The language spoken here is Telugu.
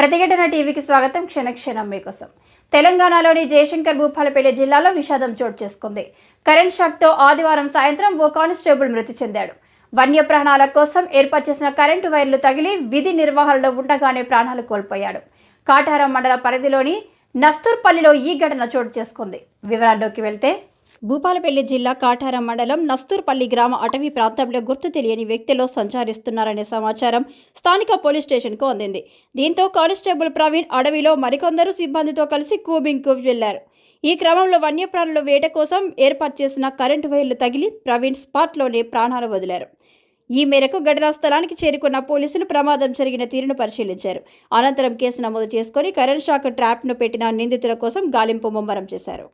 ప్రతిఘటన టీవీకి స్వాగతం. క్షణక్షణం మీకోసం. తెలంగాణలోని జయశంకర్ భూపాలపల్లి జిల్లాలో విషాదం చోటు చేసుకుంది. కరెంట్ షాక్తో ఆదివారం సాయంత్రం ఓ కానిస్టేబుల్ మృతి చెందాడు. వన్యప్రాణాల కోసం ఏర్పాటు చేసిన కరెంటు వైర్లు తగిలి విధి నిర్వహణలో ఉండగానే ప్రాణాలు కోల్పోయాడు. కాటారం మండల పరిధిలోని నస్తూర్పల్లిలో ఈ ఘటన చోటు చేసుకుంది. వివరాల్లోకి వెళ్తే, భూపాలపల్లి జిల్లా కాటారం మండలం నస్తూర్పల్లి గ్రామ అటవీ ప్రాంతంలో గుర్తు తెలియని వ్యక్తులు సంచరిస్తున్నారనే సమాచారం స్థానిక పోలీస్ స్టేషన్కు అందింది. దీంతో కానిస్టేబుల్ ప్రవీణ్ అడవిలో మరికొందరు సిబ్బందితో కలిసి కూబింగ్కు వెళ్లారు. ఈ క్రమంలో వన్యప్రాణుల వేట కోసం ఏర్పాటు చేసిన కరెంటు వైర్లు తగిలి ప్రవీణ్ స్పాట్లోనే ప్రాణాలు వదిలారు. ఈ మేరకు ఘటనా స్థలానికి చేరుకున్న పోలీసులు ప్రమాదం జరిగిన తీరును పరిశీలించారు. అనంతరం కేసు నమోదు చేసుకుని కరెంట్ షాక్ ట్రాప్ను పెట్టిన నిందితుల కోసం గాలింపు ముమ్మరం చేశారు.